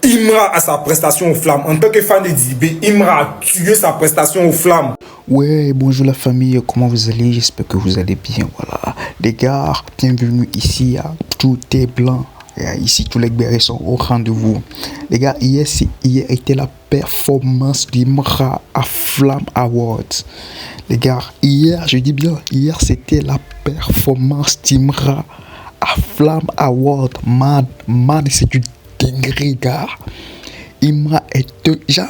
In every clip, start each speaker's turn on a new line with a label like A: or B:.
A: Imra a sa prestation aux flammes. En tant que fan de Didibé, Imra a tué sa prestation aux flammes.
B: Ouais, bonjour la famille, comment vous allez? J'espère que vous allez bien, voilà. Les gars, bienvenue ici, tout est blanc. Ici, tous les guerriers sont au rendez-vous. Les gars, hier était la performance d'Imra à Flamme Awards. Les gars, hier, je dis bien, hier, c'était la performance d'Imra à Flamme Awards. Man, c'est une dinguerie, gars. Imra est déjà...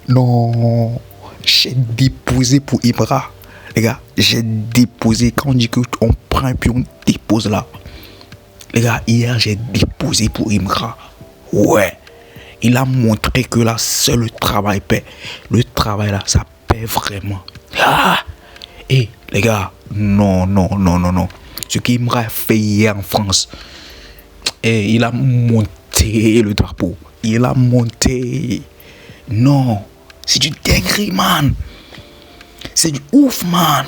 B: Non, j'ai déposé pour Imra. Les gars, j'ai déposé. Quand on dit qu'on prend et puis on dépose là. Les gars, hier, j'ai déposé pour Imra. Ouais. Il a montré que là, seul le travail paie. Le travail là, ça paie vraiment. Et les gars, non. Ce qu'Imra a fait hier en France. Et il a monté le drapeau. Il a monté. Non. C'est du dinguerie, man. C'est du ouf, man.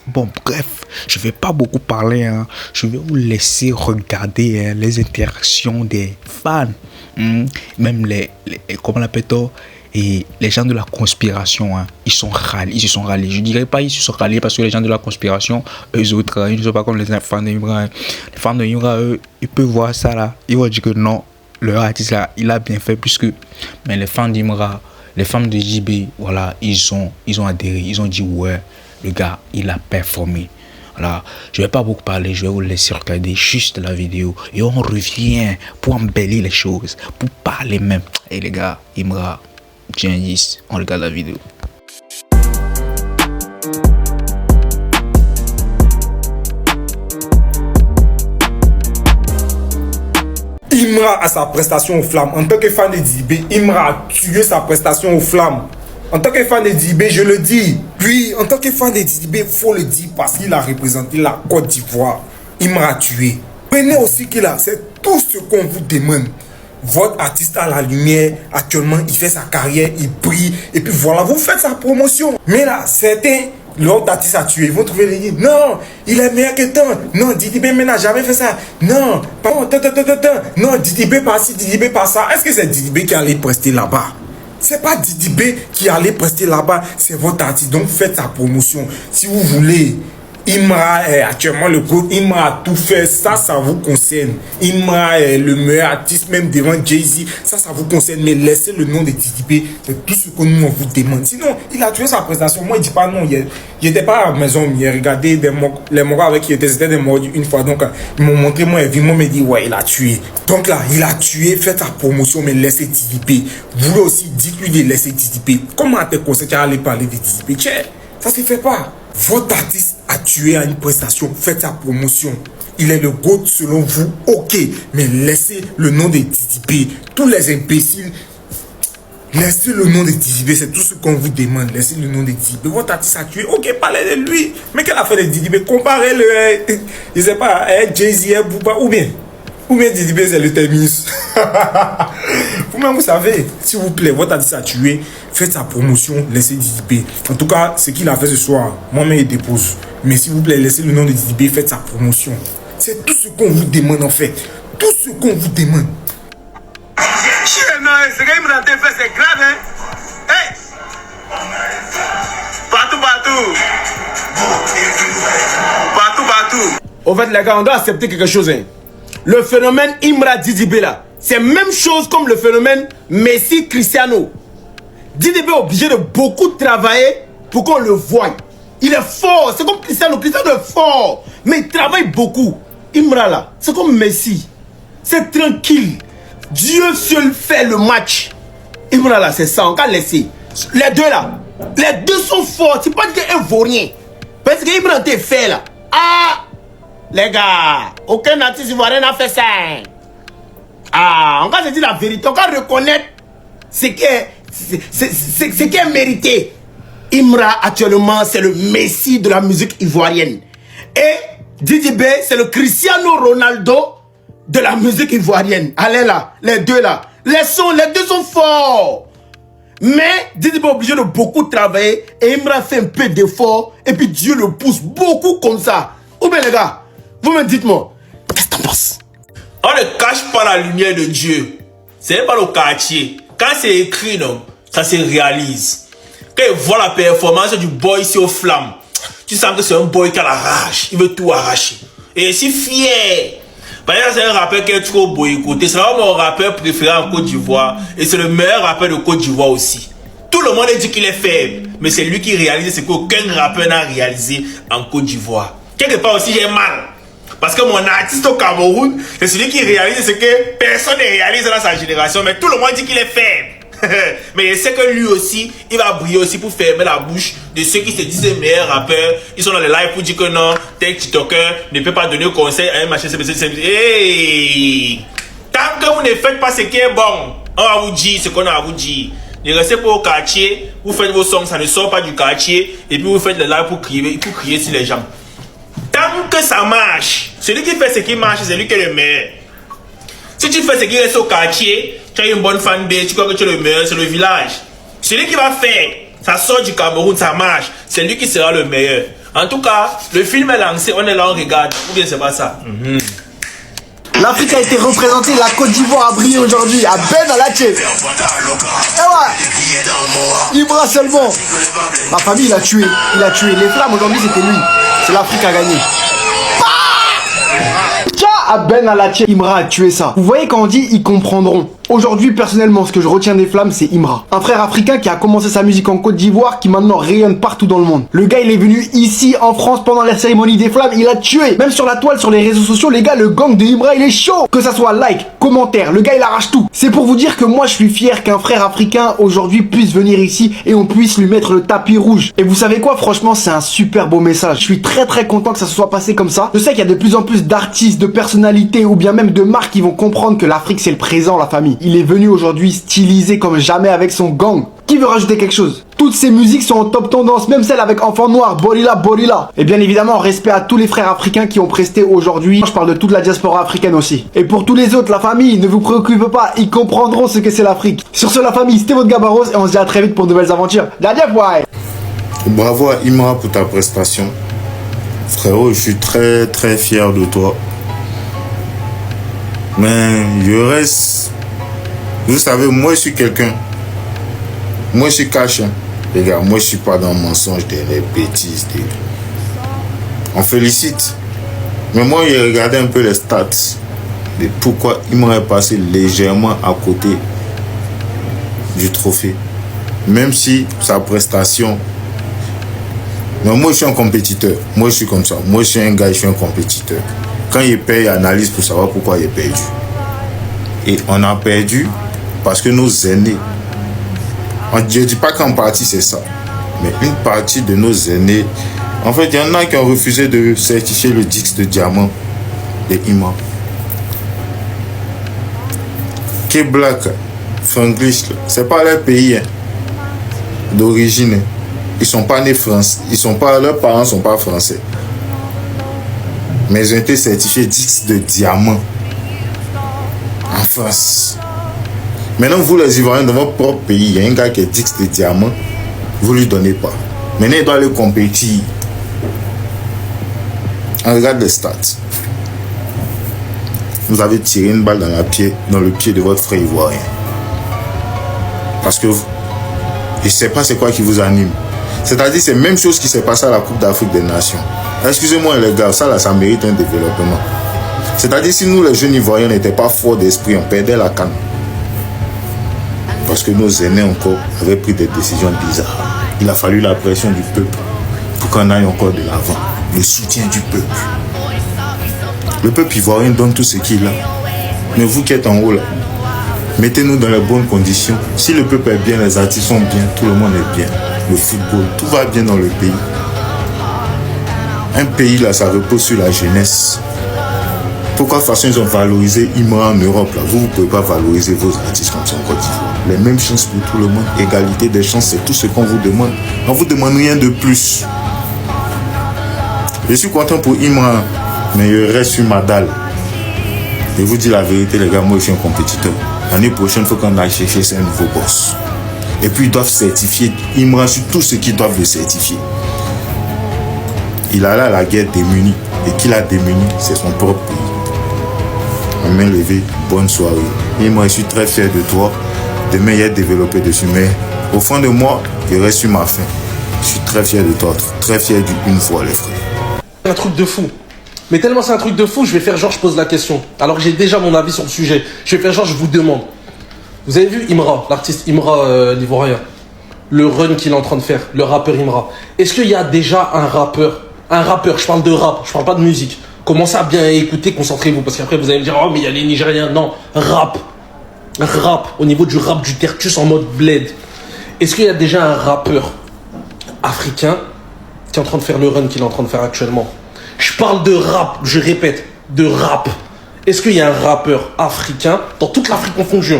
B: Bon, bref, je ne vais pas beaucoup parler. Hein. Je vais vous laisser regarder les interactions des fans. Même les comment l'appelle-t-on, et les gens de la conspiration. Hein. Ils se sont ralliés. Je ne dirais pas ils se sont ralliés parce que les gens de la conspiration, eux autres, ils ne sont pas comme les fans de Imra. Hein. Les fans de Imra, eux, ils peuvent voir ça là. Ils vont dire que non, leur artiste là, il a bien fait plus que. Mais les fans d'Imra, les fans de JB, voilà, ils ont adhéré. Ils ont dit ouais. Le gars, il a performé. Voilà. Je ne vais pas beaucoup parler, je vais vous laisser regarder juste la vidéo. Et on revient pour embellir les choses, pour parler même. Et les gars, Imra, j'ai un 10, on regarde la vidéo.
A: Imra a sa prestation aux flammes. En tant que fan de Didibé, Imra a tué sa prestation aux flammes. En tant que fan de Didibé, je le dis. Puis, en tant que fan de Didibé, il faut le dire parce qu'il a représenté la Côte d'Ivoire. Imra a tué. Prenez aussi qu'il a, c'est tout ce qu'on vous demande. Votre artiste a la lumière, actuellement, il fait sa carrière, il brille, et puis voilà, vous faites sa promotion. Mais là, certains, l'autre artiste a tué, ils vont trouver les lignes. Non, il est meilleur que tant. Non, Didibé n'a jamais fait ça. Non, non, Didibé par ci, Didibé par ça. Est-ce que c'est Didibé qui allait prester là-bas? C'est pas Didibé qui allait prester là-bas, c'est votre artiste. Donc faites sa promotion. Si vous voulez, Imra est actuellement le GOAT. Imra a tout fait, ça vous concerne. Imra est le meilleur artiste, même devant Jay-Z, ça vous concerne. Mais laissez le nom de Didibé, c'est tout ce que nous on vous demande. Sinon, il a tué sa prestation. Moi, il dit pas non, il n'était pas à la maison, il a regardé les morts avec qui étaient, c'était des morts une fois. Donc, ils m'ont montré, moi, et moi, me dit, ouais, il a tué. Donc là, il a tué, faites sa promotion, mais laissez Didibé. Vous aussi, dites-lui de laisser Didibé. Comment t'es conseillé à aller parler de Didibé? Tiens, ça se fait pas. Votre artiste a tué à une prestation, faites sa promotion. Il est le GOAT selon vous, ok. Mais laissez le nom de Didibé. Tous les imbéciles, laissez le nom de Didibé, c'est tout ce qu'on vous demande. Laissez le nom de Didibé. Votre artiste a tué, ok, parlez de lui. Mais quelle affaire de Didibé? Comparez-le, je sais pas, Jay-Z, Booba, ou bien Didibé, c'est le terminus. Vous-même, vous savez, s'il vous plaît, votre artiste a tué, faites sa promotion, laissez Didibé. En tout cas, ce qu'il a fait ce soir, moi-même, il dépose. Mais s'il vous plaît, laissez le nom de Didibé, faites sa promotion. C'est tout ce qu'on vous demande, en fait. Tout ce qu'on vous demande.
C: Non, ce qu'il m'a fait, c'est grave, hein? Hey! Partout. Au fait, les gars, on doit accepter quelque chose, hein? Le phénomène Imra Didibé là, c'est même chose comme le phénomène Messi Cristiano. Didibé est obligé de beaucoup travailler pour qu'on le voie. Il est fort, c'est comme Cristiano. Cristiano est fort, mais il travaille beaucoup. Imra là, c'est comme Messi. C'est tranquille. Dieu seul fait le match. Imra là, c'est ça, on va laisser. Les deux là, les deux sont forts. C'est pas qu'un vaut rien. Parce que Imra t'est fait là. Ah! Les gars, aucun artiste ivoirien n'a fait ça. Ah, on va se dire la vérité, on va reconnaître ce qui est mérité. Imra, actuellement, c'est le Messi de la musique ivoirienne. Et Didibé, c'est le Cristiano Ronaldo de la musique ivoirienne. Allez là, les deux là. Les deux sont forts. Mais Didibé est obligé de beaucoup travailler. Et Imra fait un peu d'effort. Et puis Dieu le pousse beaucoup comme ça. Ou bien les gars, vous me dites-moi, qu'est-ce que t'en penses? On ne cache pas la lumière de Dieu.
D: c'est pas le quartier. Quand c'est écrit, non, ça se réalise. Quand il voit la performance du boy ici aux flammes, tu sens que c'est un boy qui a la rage. Il veut tout arracher. Et si fier. Par exemple, c'est un rappeur qui est trop boycotté. C'est vraiment mon rappeur préféré en Côte d'Ivoire. Et c'est le meilleur rappeur de Côte d'Ivoire aussi. Tout le monde dit qu'il est faible. Mais c'est lui qui réalise ce qu'aucun rappeur n'a réalisé en Côte d'Ivoire. Quelque part aussi, j'ai mal. Parce que mon artiste au Cameroun, c'est celui qui réalise ce que personne ne réalise dans sa génération. Mais tout le monde dit qu'il est faible. Mais je sais que lui aussi, il va briller aussi pour fermer la bouche de ceux qui se disent les meilleurs rappeurs. Ils sont dans les lives pour dire que non, tel TikToker ne peut pas donner conseil à un machin. Hey! Tant que vous ne faites pas ce qui est bon, on va vous dire ce qu'on a à vous dire. Ne restez pas au quartier, vous faites vos sons, ça ne sort pas du quartier, et puis vous faites les lives pour crier sur les gens. Tant que ça marche, celui qui fait ce qui marche, c'est lui qui est le meilleur. Si tu fais ce qui reste au quartier, tu as une bonne fanbase, tu crois que tu es le meilleur, c'est le village. Celui qui va faire, ça sort du Cameroun, ça marche, c'est lui qui sera le meilleur. En tout cas, le film est lancé, on est là, on regarde. Ou bien c'est pas ça.
E: L'Afrique a été représentée, la Côte d'Ivoire a brillé aujourd'hui à Ben Alache. Et ouais, Ibra seulement. La famille, il a tué. Les flammes aujourd'hui, c'était lui. C'est l'Afrique à gagner. À Ben Alache, Imra a tué ça. Vous voyez quand on dit ils comprendront. Aujourd'hui, personnellement, ce que je retiens des flammes, c'est Imra. Un frère africain qui a commencé sa musique en Côte d'Ivoire, qui maintenant rayonne partout dans le monde. Le gars, il est venu ici, en France, pendant la cérémonie des flammes, il a tué. Même sur la toile, sur les réseaux sociaux, les gars, le gang de Imra, il est chaud. Que ça soit like, commentaire, le gars, il arrache tout. C'est pour vous dire que moi, je suis fier qu'un frère africain, aujourd'hui, puisse venir ici et on puisse lui mettre le tapis rouge. Et vous savez quoi, franchement, c'est un super beau message. Je suis très content que ça se soit passé comme ça. Je sais qu'il y a de plus en plus d'artistes, de personnalités ou bien même de marques qui vont comprendre que l'Afrique, c'est le présent, la famille. Il est venu aujourd'hui stylisé comme jamais avec son gang. Qui veut rajouter quelque chose? Toutes ces musiques sont en top tendance, même celle avec Enfant Noir, Borilla. Et bien évidemment, respect à tous les frères africains qui ont presté aujourd'hui. Je parle de toute la diaspora africaine aussi. Et pour tous les autres, la famille, ne vous préoccupez pas, ils comprendront ce que c'est l'Afrique. Sur ce, la famille, c'était votre Gabaros et on se dit à très vite pour de nouvelles aventures.
F: Bravo à Imra pour ta prestation. Frérot, je suis très fier de toi. Mais je reste... Vous savez, moi je suis quelqu'un. Moi je suis cash. Les gars, moi je suis pas dans le mensonge, des bêtises. On félicite. Mais moi j'ai regardé un peu les stats. De pourquoi il m'aurait passé légèrement à côté du trophée. Même si sa prestation... Mais moi je suis un compétiteur. Moi je suis comme ça. Moi je suis un gars, je suis un compétiteur. Quand il paye, il analyse pour savoir pourquoi il a perdu. Et on a perdu parce que nos aînés, je ne dis pas qu'en partie c'est ça, mais une partie de nos aînés, en fait, il y en a qui ont refusé de certifier le disque de diamant de Imra. K-Black, Franglish, c'est pas leur pays d'origine. Ils sont pas nés français, leurs parents sont pas français. Mais ils ont été certifiés disques de diamant en France. Maintenant, vous les Ivoiriens, dans votre propre pays, il y a un gars qui est disque de diamant, vous ne lui donnez pas. Maintenant, il doit aller compétir. On regarde les stats. Vous avez tiré une balle dans le pied de votre frère ivoirien. Parce que je ne sais pas c'est quoi qui vous anime. C'est-à-dire, c'est la même chose qui s'est passé à la Coupe d'Afrique des Nations. Excusez-moi les gars, ça là, ça mérite un développement. C'est-à-dire, si nous les jeunes Ivoiriens n'étaient pas forts d'esprit, on perdait la CAN. Parce que nos aînés encore avaient pris des décisions bizarres. Il a fallu la pression du peuple pour qu'on aille encore de l'avant. Le soutien du peuple. Le peuple ivoirien donne tout ce qu'il a. Mais vous qui êtes en haut là, mettez-nous dans les bonnes conditions. Si le peuple est bien, les artistes sont bien, tout le monde est bien. Le football, tout va bien dans le pays. Un pays là, ça repose sur la jeunesse. Pourquoi de toute façon ils ont valorisé Imra en Europe là? Vous ne pouvez pas valoriser vos artistes comme ça en Côte d'Ivoire. Les mêmes chances pour tout le monde, égalité des chances, c'est tout ce qu'on vous demande. On ne vous demande rien de plus. Je suis content pour Imra, mais je reste sur ma dalle. Je vous dis la vérité les gars, moi je suis un compétiteur. L'année prochaine, il faut qu'on aille chercher un nouveau boss. Et puis ils doivent certifier Imra sur tout ce qu'ils doivent le certifier. Il a là la guerre démunie. Et qui l'a démuni, c'est son propre pays. à main levée, bonne soirée. Et moi, je suis très fier de toi. Demain, il y a développé dessus, mais au fond de moi, il reste sur ma faim. Je suis très fier de toi, très fier d'une fois, les frères.
G: Un truc de fou. Mais tellement c'est un truc de fou, je vais faire genre je pose la question. Alors que j'ai déjà mon avis sur le sujet. Je vais faire genre je vous demande. Vous avez vu Imra, l'artiste Imra l'Ivoirien, le run qu'il est en train de faire, le rappeur Imra. Est-ce qu'il y a déjà un rappeur, je parle de rap, je parle pas de musique. Commencez à bien écouter, concentrez-vous, parce qu'après vous allez me dire oh mais il y a les Nigériens. Non, rap, au niveau du rap du tertus en mode bled. Est-ce qu'il y a déjà un rappeur africain qui est en train de faire le run qu'il est en train de faire actuellement? Je parle de rap, je répète, de rap. Est-ce qu'il y a un rappeur africain, dans toute l'Afrique confondue,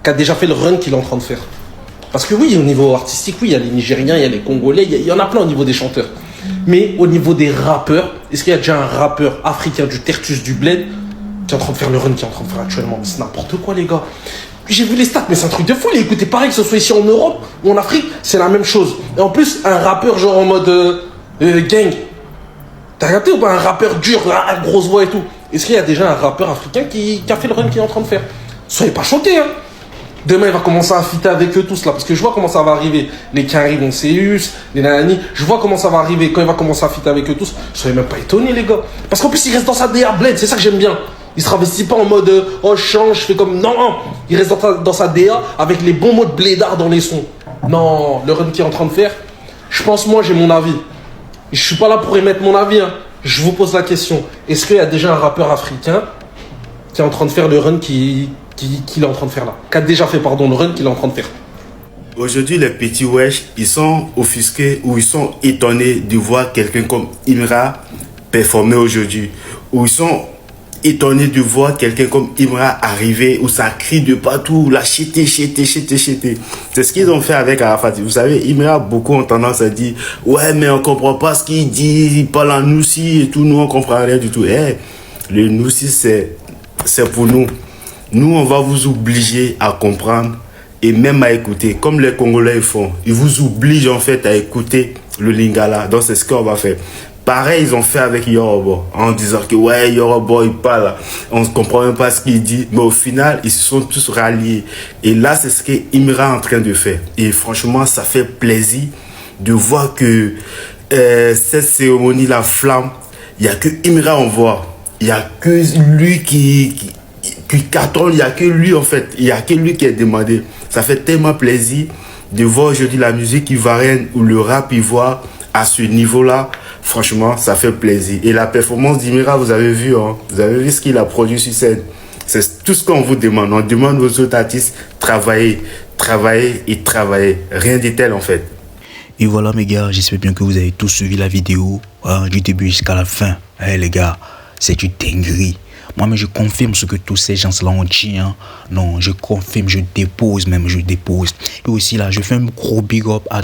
G: qui a déjà fait le run qu'il est en train de faire? Parce que oui, au niveau artistique, oui, il y a les Nigériens, il y a les Congolais, il y en a plein au niveau des chanteurs. Mais au niveau des rappeurs, est-ce qu'il y a déjà un rappeur africain du tertus du bled qui est en train de faire le run qu'il est en train de faire actuellement? C'est n'importe quoi, les gars. J'ai vu les stats, mais c'est un truc de fou. Les écoutez pareil, que ce soit ici en Europe ou en Afrique, c'est la même chose. Et en plus, un rappeur genre en mode gang. T'as regardé ou pas un rappeur dur, à grosse voix et tout? Est-ce qu'il y a déjà un rappeur africain qui a fait le run qu'il est en train de faire? Soyez pas choqués, hein. Demain, il va commencer à fitter avec eux tous là, parce que je vois comment ça va arriver. Les Karim Onseus, les Nanani, je vois comment ça va arriver quand il va commencer à fitter avec eux tous. Soyez même pas étonnés, les gars. Parce qu'en plus, il reste dans sa DA bled, c'est ça que j'aime bien. Il se travestit pas en mode oh, je change, je fais comme. Non, non. Il reste dans sa DA avec les bons mots de blédard dans les sons. Non, le run qu'il est en train de faire, je pense, moi, j'ai mon avis. Je suis pas là pour émettre mon avis, hein. Je vous pose la question. Est-ce qu'il y a déjà un rappeur africain qui est en train de faire le run qu'il est en train de faire là? Qui a déjà fait, pardon, le run qu'il est en train de faire?
H: Aujourd'hui, les petits wesh, ils sont offusqués ou ils sont étonnés de voir quelqu'un comme Imra performer aujourd'hui. Ou ils sont étonnés de voir quelqu'un comme Imra arriver où ça crie de partout, la chité. C'est ce qu'ils ont fait avec Arafat. Vous savez, Imra, beaucoup ont tendance à dire ouais, mais on comprend pas ce qu'il dit, il parle en noussi et tout, nous on comprend rien du tout. Le noussi, c'est pour nous. Nous, on va vous obliger à comprendre et même à écouter, comme les Congolais font. Ils vous obligent en fait à écouter le lingala. Donc c'est ce qu'on va faire. Pareil, ils ont fait avec Yorobo, en disant que ouais, Yorobo, il parle, on ne comprend même pas ce qu'il dit, mais au final, ils se sont tous ralliés. Et là, c'est ce que Imra est en train de faire. Et franchement, ça fait plaisir de voir que cette cérémonie, la flamme, il n'y a que Imra on voit. Il n'y a que lui qui cartonne, il n'y a que lui en fait, il n'y a que lui qui est demandé. Ça fait tellement plaisir de voir aujourd'hui la musique ivoirienne ou le rap ivoire à ce niveau-là. Franchement, ça fait plaisir. Et la performance d'Imra, vous avez vu, hein, vous avez vu ce qu'il a produit sur scène. C'est tout ce qu'on vous demande. On demande aux autres artistes travailler. Rien de tel en fait.
B: Et voilà mes gars, j'espère bien que vous avez tous suivi la vidéo hein, du début jusqu'à la fin. Les gars, c'est une dinguerie. Moi-même, je confirme ce que tous ces gens-là ont dit. Hein. Non, je confirme, je dépose. Et aussi là, je fais un gros big up à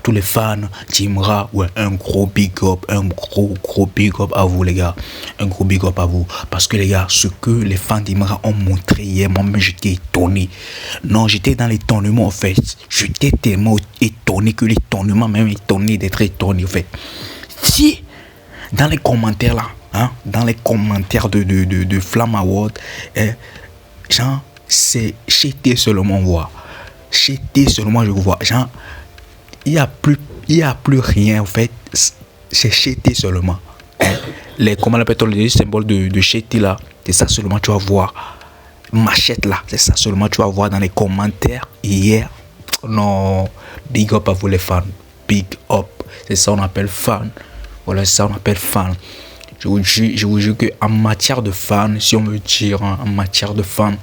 B: tous les fans d'Imra. Ouais, un gros big up, un gros big up à vous les gars. Un gros big up à vous. Parce que les gars, ce que les fans d'Imra ont montré hier, moi-même, j'étais étonné. Non, j'étais dans l'étonnement en fait. J'étais tellement étonné que l'étonnement même étonné d'être étonné en fait. Si, dans les commentaires là, hein, dans les commentaires de Flamme Award, genre, c'est cheaté seulement voir. Cheaté seulement je vois. Genre, il y a plus rien en fait. C'est cheaté seulement. Hein. Comment on appelle les symboles de cheaté là, c'est ça seulement tu vas voir. Machette là, c'est ça seulement tu vas voir dans les commentaires hier. Non, big up à vous les fans. Big up. C'est ça on appelle fan. Voilà, c'est ça on appelle fan. Je vous jure qu'en matière de fans, si on veut dire hein, en matière de fans,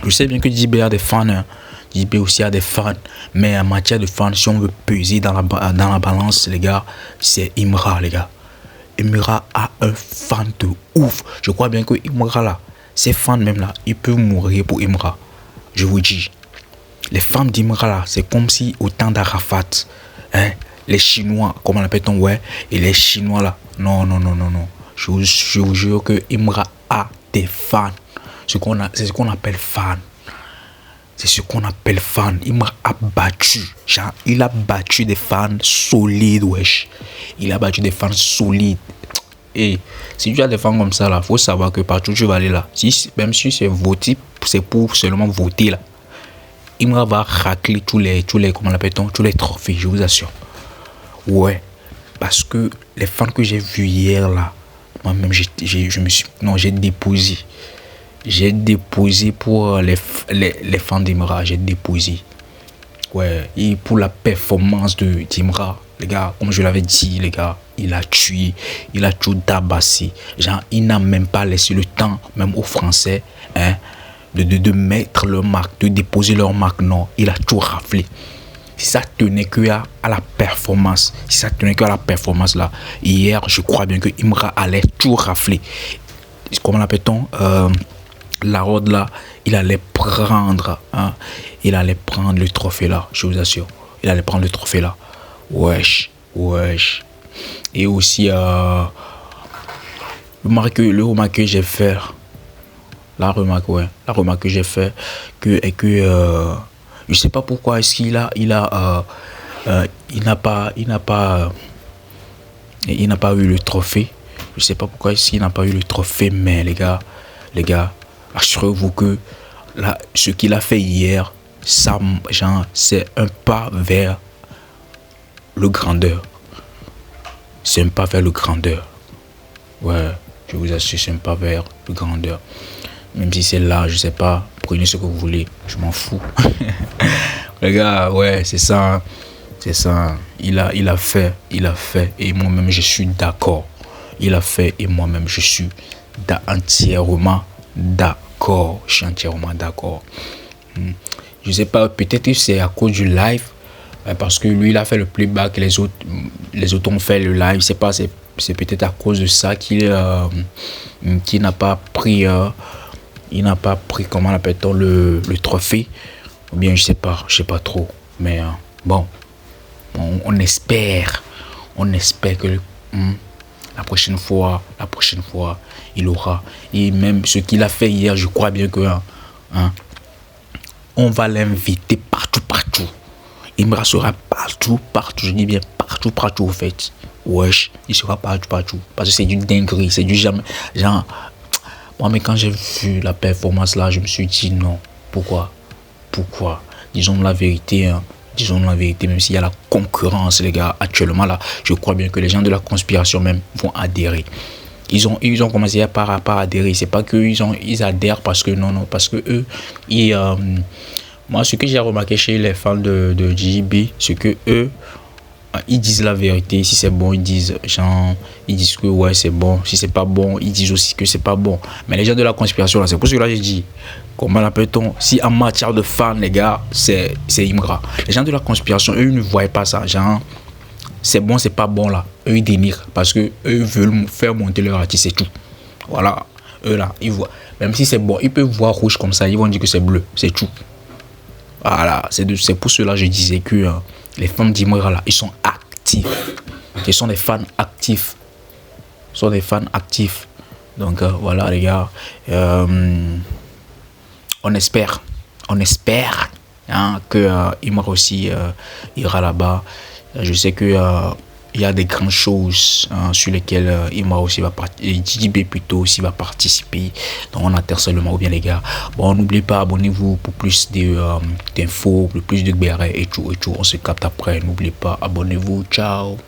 B: je sais bien que Djibé a des fans, hein. Djibé aussi a des fans, mais en matière de fans, si on veut peser dans la balance, les gars, c'est Imra, les gars. Imra a un fan de ouf. Je crois bien que Imra là, ses fans même là, ils peuvent mourir pour Imra. Je vous dis, les fans d'Imra là, c'est comme si au temps d'Arafat, hein, les Chinois, comment l'appelle-t-on, ouais, et les Chinois là, non. Je vous jure que Imra a des fans. C'est ce qu'on appelle fan. C'est ce qu'on appelle fan. Imra a battu. Genre, il a battu des fans solides, wesh. Il a battu des fans solides. Et si tu as des femmes comme ça, là, faut savoir que partout tu vas aller là. Même si c'est voté, c'est pour seulement voter là. Imra va racler tous les, comment l'appelle-t-on, tous les trophées, je vous assure. Ouais. Parce que les fans que j'ai vus hier là, moi-même, j'ai déposé. J'ai déposé pour les fans d'Imra, j'ai déposé. Ouais, et pour la performance de d'Imra, les gars, comme je l'avais dit, les gars, il a tué, il a tout tabassé. Genre, il n'a même pas laissé le temps, même aux Français, hein, de mettre leur marque, de déposer leur marque. Non, il a tout raflé. Si ça tenait que à la performance, là, hier, je crois bien que Imra allait tout rafler. Comment l'appelle-t-on? La road là, il allait prendre, hein, il allait prendre le trophée là, je vous assure. Il allait prendre le trophée là. Wesh. Et aussi, le remarque que j'ai fait, la remarque que j'ai fait, je sais pas pourquoi est-ce qu'il n'a pas eu le trophée. Je sais pas pourquoi est-ce qu'il n'a pas eu le trophée, mais les gars, assurez-vous que là, ce qu'il a fait hier, ça, genre, c'est un pas vers le grandeur. C'est un pas vers le grandeur. Ouais, je vous assure, c'est un pas vers le grandeur. Même si c'est là, je sais pas, prenez ce que vous voulez, je m'en fous. Les gars, ouais, c'est ça. Hein. C'est ça. Il a fait, et moi-même, je suis d'accord. Il a fait, et moi-même, je suis entièrement d'accord. Je suis entièrement d'accord. Je sais pas, peut-être que c'est à cause du live, parce que lui, il a fait le playback, les autres ont fait le live. C'est peut-être à cause de ça qu'il n'a pas pris, comment l'appelle-t-on, le trophée. Ou bien, je sais pas trop. Mais bon, on espère que la prochaine fois, il aura. Et même ce qu'il a fait hier, je crois bien que on va l'inviter partout. Imra sera partout. Je dis bien partout au fait. Wesh, il sera partout. Parce que c'est du dinguerie, c'est du jamais. Genre, moi, mais quand j'ai vu la performance là, je me suis dit non. Pourquoi? Disons la vérité, même s'il y a la concurrence, les gars, actuellement là, je crois bien que les gens de la conspiration même vont adhérer. Ils ont commencé par adhérer. C'est pas qu'ils adhèrent parce que non, parce que eux, moi, ce que j'ai remarqué chez les fans de JB, c'est que eux, ils disent la vérité. Si c'est bon, ils disent que ouais, c'est bon. Si c'est pas bon, ils disent aussi que c'est pas bon. Mais les gens de la conspiration là, c'est pour cela que j'ai dit, comment l'appelle-t-on? Si en matière de fans, les gars, c'est Imra. Les gens de la conspiration, eux, ils ne voyaient pas ça. Genre, c'est bon, c'est pas bon là. Eux, ils dénigrent parce que eux veulent faire monter leur artiste, c'est tout. Voilà. Eux là, ils voient. Même si c'est bon, ils peuvent voir rouge comme ça, ils vont dire que c'est bleu, c'est tout. Voilà. C'est pour cela que je disais que les fans d'Imra là, ils sont actifs. Ils sont des fans actifs. Donc voilà les gars. On espère que Imra aussi ira là-bas. Je sais que il y a des grandes choses sur lesquelles Imra aussi va participer, JB plutôt aussi va participer. Donc on attend seulement, ou bien les gars. Bon, n'oubliez pas, abonnez-vous pour plus d'infos, pour plus de BRA et tout. On se capte après. N'oubliez pas, abonnez-vous. Ciao.